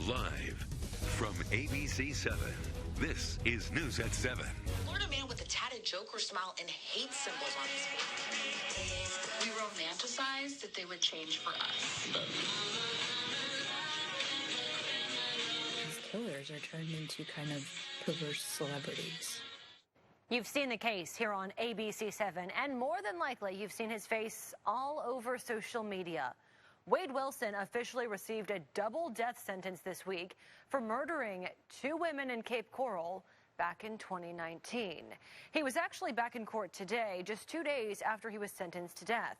Live from ABC 7, this is News at 7. Florida man with a tatted Joker smile and hate symbols on his face. We romanticized that they would change for us. These killers are turned into kind of perverse celebrities. You've seen the case here on ABC 7, and more than likely, you've seen his face all over social media. Wade Wilson officially received a double death sentence this week for murdering 2 women in Cape Coral back in 2019. He was actually back in court today, just 2 days after he was sentenced to death.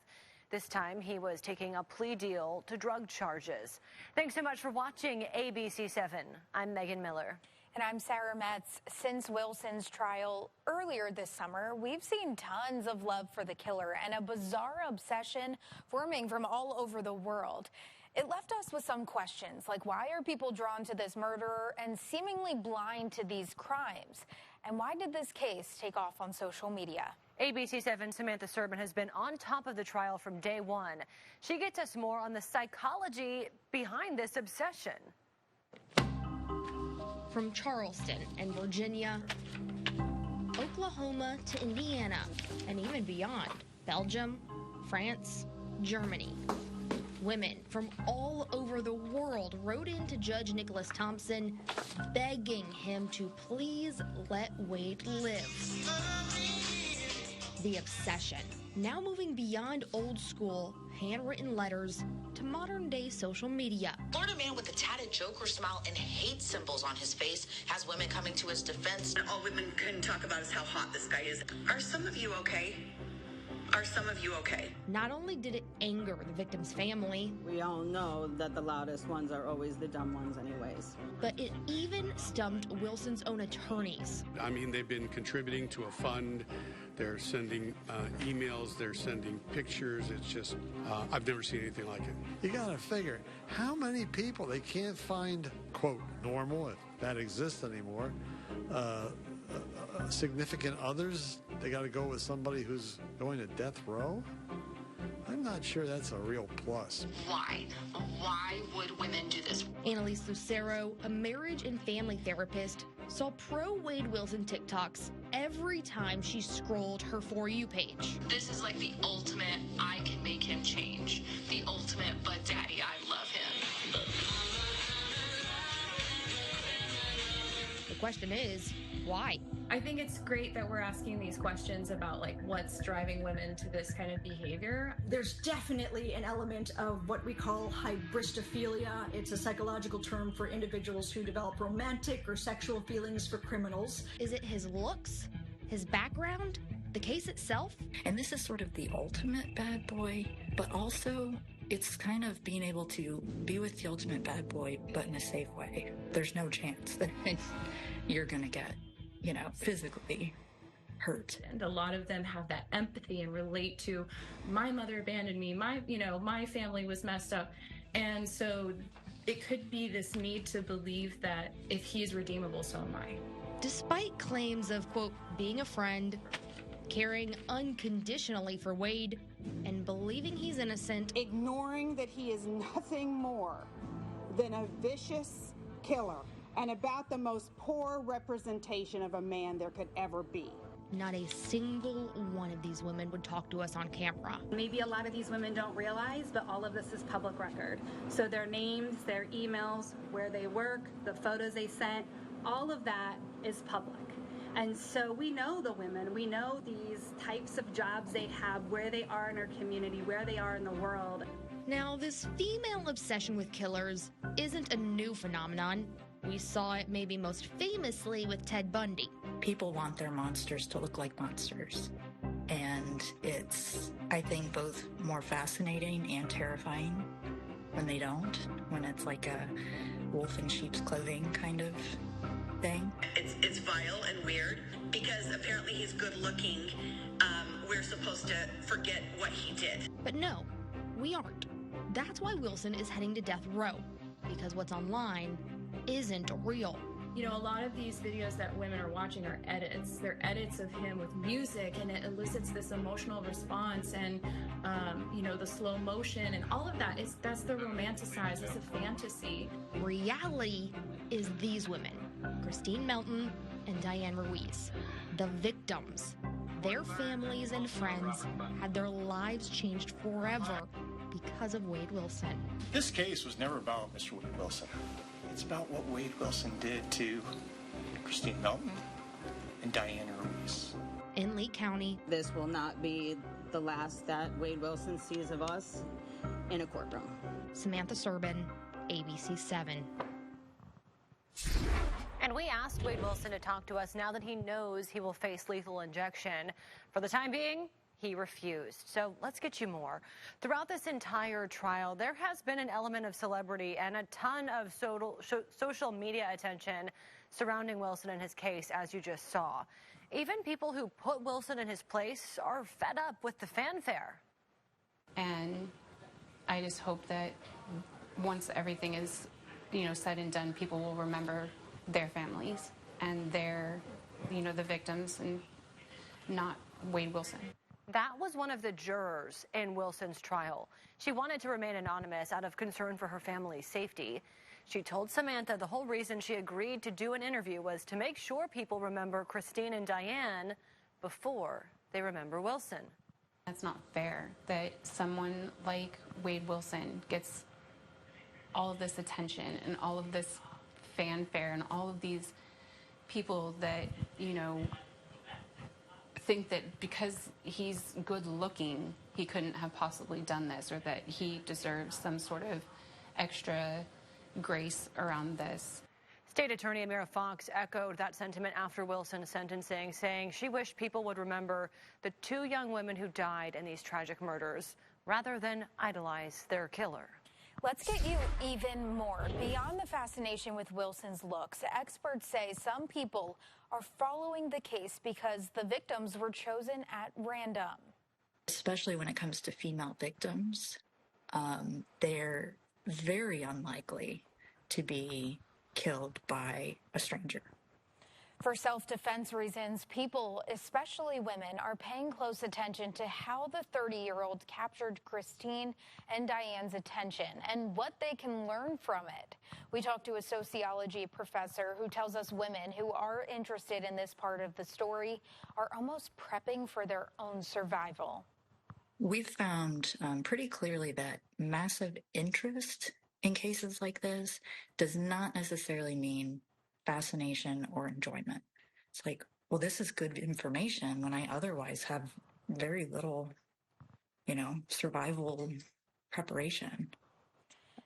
This time, he was taking a plea deal to drug charges. Thanks so much for watching ABC 7. I'm Megan Miller. And I'm Sarah Metz. Since Wilson's trial earlier this summer, we've seen tons of love for the killer and a bizarre obsession forming from all over the world. It left us with some questions, like why are people drawn to this murderer and seemingly blind to these crimes? And why did this case take off on social media? ABC 7's Samantha Serban has been on top of the trial from day one. She gets us more on the psychology behind this obsession. From Charleston and Virginia, Oklahoma to Indiana, and even beyond, Belgium, France, Germany. Women from all over the world wrote in to Judge Nicholas Thompson, begging him to please let Wade live. The obsession, now moving beyond old school handwritten letters to modern day social media. Florida man with a tatted Joker smile and hate symbols on his face has women coming to his defense. All women can talk about is how hot this guy is. Are some of you okay? Are some of you okay? Not only did it anger the victim's family, we all know that the loudest ones are always the dumb ones anyways, but it even stumped Wilson's own attorneys. I mean, they've been contributing to a fund. They're sending emails. They're sending pictures. It's just, I've never seen anything like it. You got to figure how many people they can't find, quote, normal, if that exists anymore, significant others. They got to go with somebody who's going to death row. I'm not sure that's a real plus. Why? Why would women do this? Annalise Lucero, a marriage and family therapist, saw pro-Wade Wilson TikToks every time she scrolled her For You page. This is like the ultimate, I can make him change. The ultimate, but daddy, I love him. The question is, why? I think it's great that we're asking these questions about like what's driving women to this kind of behavior. There's definitely an element of what we call hybristophilia. It's a psychological term for individuals who develop romantic or sexual feelings for criminals. Is it his looks, his background, the case itself? And this is sort of the ultimate bad boy, but also it's kind of being able to be with the ultimate bad boy, but in a safe way. There's no chance that you're going to get, physically hurt. And a lot of them have that empathy and relate to, my mother abandoned me, my family was messed up. And so it could be this need to believe that if he's redeemable, so am I. Despite claims of, quote, being a friend, caring unconditionally for Wade, and believing he's innocent, ignoring that he is nothing more than a vicious killer and about the most poor representation of a man there could ever be. Not a single one of these women would talk to us on camera. Maybe a lot of these women don't realize, but all of this is public record. So their names, their emails, where they work, the photos they sent, all of that is public. And so we know the women, we know these types of jobs they have, where they are in our community, where they are in the world. Now, this female obsession with killers isn't a new phenomenon. We saw it maybe most famously with Ted Bundy. People want their monsters to look like monsters. And it's, I think, both more fascinating and terrifying when they don't, when it's like a wolf in sheep's clothing kind of thing. It's vile and weird because apparently he's good looking. We're supposed to forget what he did. But no, we aren't. That's why Wilson is heading to death row, because what's online isn't real. You know, a lot of these videos that women are watching are edits. They're edits of him with music, and it elicits this emotional response, and you know, the slow motion and all of that. That's the romanticized. It's a fantasy. Reality is these women, Christine Melton and Diane Ruiz, the victims. Their families and friends had their lives changed forever because of Wade Wilson. This case was never about Mr. Wade Wilson. It's about what Wade Wilson did to Christine Melton and Diane Ruiz. In Lee County, this will not be the last that Wade Wilson sees of us in a courtroom. Samantha Serbin, ABC 7. And we asked Wade Wilson to talk to us now that he knows he will face lethal injection. For the time being, he refused. So let's get you more. Throughout this entire trial, there has been an element of celebrity and a ton of social media attention surrounding Wilson and his case, as you just saw. Even people who put Wilson in his place are fed up with the fanfare. And I just hope that once everything is, you know, said and done, people will remember their families and their, you know, the victims, and not Wade Wilson. That was one of the jurors in Wilson's trial. She wanted to remain anonymous out of concern for her family's safety. She told Samantha the whole reason she agreed to do an interview was to make sure people remember Christine and Diane before they remember Wilson. That's not fair that someone like Wade Wilson gets all of this attention and all of this fanfare and all of these people that, you know, think that because he's good looking, he couldn't have possibly done this, or that he deserves some sort of extra grace around this. State Attorney Amira Fox echoed that sentiment after Wilson's sentencing, saying she wished people would remember the two young women who died in these tragic murders rather than idolize their killer. Let's get you even more. Beyond the fascination with Wilson's looks, experts say some people are following the case because the victims were chosen at random. Especially when it comes to female victims, they're very unlikely to be killed by a stranger. For self-defense reasons, people, especially women, are paying close attention to how the 30-year-old captured Christine and Diane's attention and what they can learn from it. We talked to a sociology professor who tells us women who are interested in this part of the story are almost prepping for their own survival. We've found pretty clearly that massive interest in cases like this does not necessarily mean fascination or enjoyment. It's like, well, this is good information when I otherwise have very little, you know, survival preparation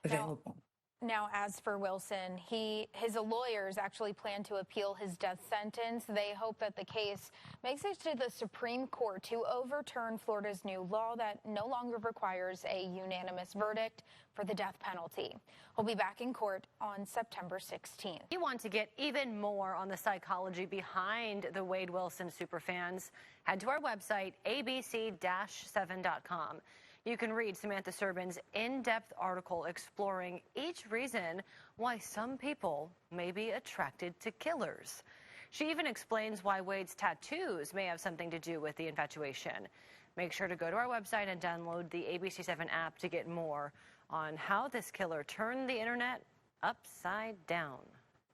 available. Now, as for Wilson, his lawyers actually plan to appeal his death sentence. They hope that the case makes it to the Supreme Court to overturn Florida's new law that no longer requires a unanimous verdict for the death penalty. We'll be back in court on September 16th. If you want to get even more on the psychology behind the Wade Wilson superfans, head to our website, abc-7.com. You can read Samantha Serbin's in-depth article exploring each reason why some people may be attracted to killers. She even explains why Wade's tattoos may have something to do with the infatuation. Make sure to go to our website and download the ABC7 app to get more on how this killer turned the internet upside down.